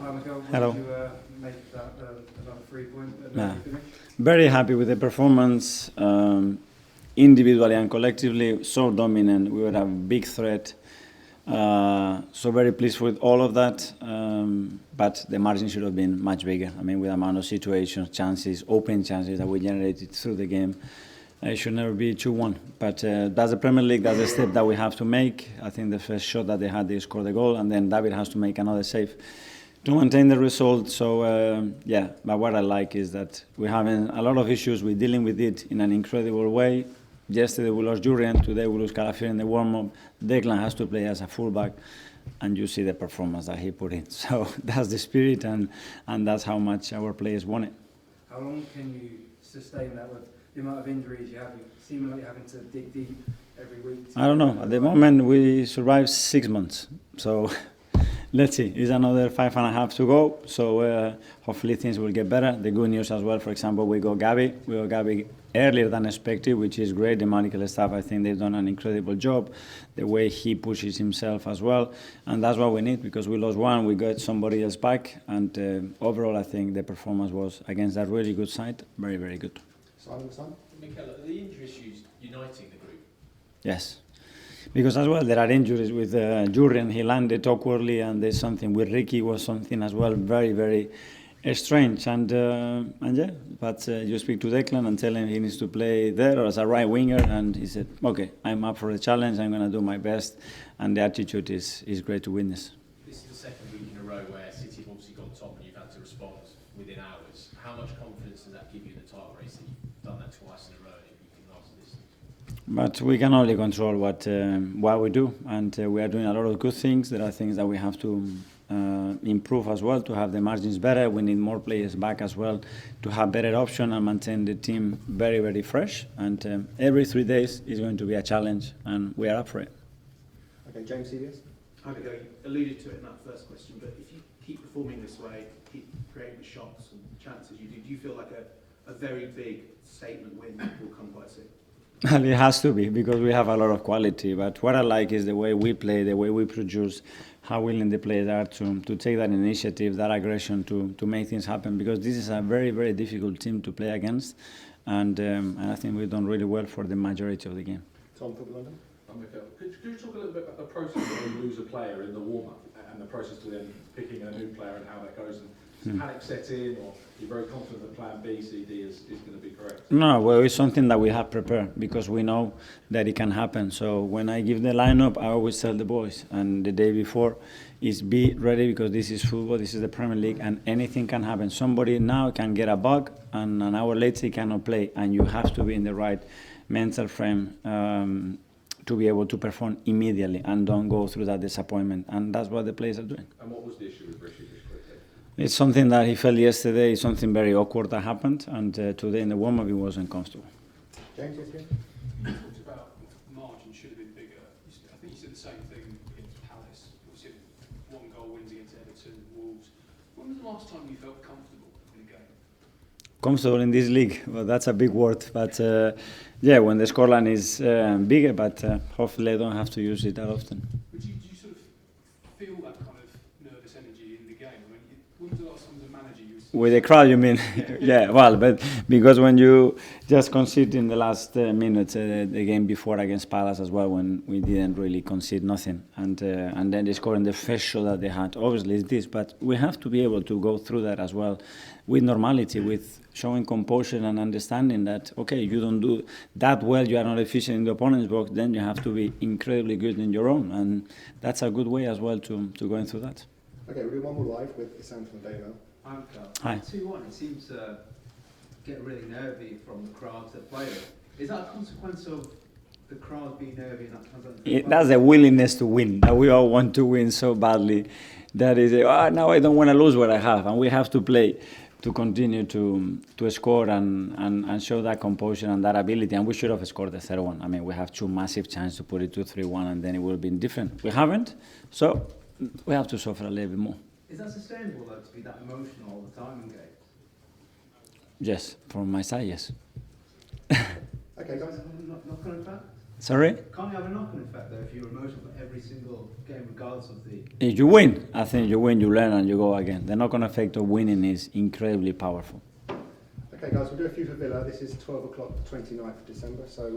Hi, Mikel. Hello. What did you make that another 3-point finish? Very happy with the performance, individually and collectively. So dominant. We were a big threat. So very pleased with all of that. But the margin should have been much bigger. I mean, with the amount of situations, chances, open chances that we generated through the game, it should never be 2-1. But that's the Premier League. That's the step that we have to make. I think the first shot that they had, they scored the goal, and then David has to make another save to maintain the result. So but what I like is that we're having a lot of issues. We're dealing with it in an incredible way. Yesterday we lost Jurriën, today we lose Calafiori in the warm-up. Declan has to play as a fullback, and you see the performance that he put in. So that's the spirit, and that's how much our players want it. How long can you sustain that with the amount of injuries you have? You seemingly having to dig deep every week. I don't know. At the moment we survived 6 months. So let's see. It's another 5.5 to go. So hopefully things will get better. The good news as well, for example, we got Gabi earlier than expected, which is great. The medical staff, I think they've done an incredible job. The way he pushes himself as well. And that's what we need, because we lost one, we got somebody else back. And overall, I think the performance was against that really good side. Very, very good. Simon? Mikel, are the injury issues uniting the group? Yes. Because as well, there are injuries with Jurriën. He landed awkwardly, and there's something with Ricky was something as well very, very strange. And yeah, but you speak to Declan and tell him he needs to play there or as a right winger, and he said, okay, I'm up for the challenge, I'm going to do my best, and the attitude is great to witness. This is the second week in a row where City have obviously got top and you've had to respond within hours. How much confidence does that give you in the title race that you've done that twice in a row and you can last this? But we can only control what we do, and we are doing a lot of good things. There are things that we have to improve as well to have the margins better. We need more players back as well to have better option and maintain the team very, very fresh. And every 3 days is going to be a challenge, and we are up for it. Okay, James, CBS. I think you alluded to it in that first question, but if you keep performing this way, keep creating the shots and chances you do you feel like a very big statement win will come quite soon? Well, it has to be, because we have a lot of quality. But what I like is the way we play, the way we produce, how willing the players are to take that initiative, that aggression to make things happen. Because this is a very, very difficult team to play against. And I think we've done really well for the majority of the game. Tom from London. Mikel, could you talk a little bit about the process when you lose a player in the warm-up and the process to then picking a new player and how that goes? And panic set in, or you're very confident that plan B, C, D is going to be correct? No, well, it's something that we have prepared, because we know that it can happen. So when I give the lineup, I always tell the boys, and the day before is be ready, because this is football, this is the Premier League, and anything can happen. Somebody now can get a bug, and an hour later he cannot play, and you have to be in the right mental frame to be able to perform immediately and don't go through that disappointment. And that's what the players are doing. And what was the issue with Rishi? It's something that he felt yesterday, something very awkward that happened, and today in the warm-up he wasn't comfortable. James, yes, again. You talked about margin should have been bigger. I think you said the same thing against Palace. Obviously, 1 goal wins against Everton, Wolves. When was the last time you felt comfortable in a game? Comfortable in this league, well, that's a big word. But yeah, when the scoreline is bigger, but hopefully I don't have to use it that often. But do you sort of feel that kind of nervous energy in the game? I mean, when was the last time as a manager you were... With the crowd, you mean? Yeah, well, but because when you just concede in the last minutes, the game before against Palace as well, when we didn't really concede nothing, and then they scored in the first shot that they had. Obviously, it's this, but we have to be able to go through that as well with normality, with showing composure and understanding that, okay, you don't do that well, you are not efficient in the opponent's box, then you have to be incredibly good in your own, and that's a good way as well to going through that. Okay, we'll do one more live with Sam from the Daily Mail. Hi. 2-1, it seems to get really nervy from the crowds that play it. Is that a consequence of the crowd being nervy and that translates? That's a willingness to win, that we all want to win so badly. That is, now I don't want to lose what I have, and we have to play to continue to score and show that composure and that ability. And we should have scored the third one. I mean, we have 2 massive chances to put it 2-3-1, and then it would have been different. We haven't, so we have to suffer a little bit more. Is that sustainable, though, to be that emotional all the time in games? Yes, from my side, yes. Okay, guys. Not coming back? Sorry? Can't you have a knock-on effect though if you're emotional for every single game, regardless of the? If you win, I think you win, you learn, and you go again. The knock-on effect of winning is incredibly powerful. Okay, guys, we'll do a few for Villa. This is 12 o'clock, 29th of December, so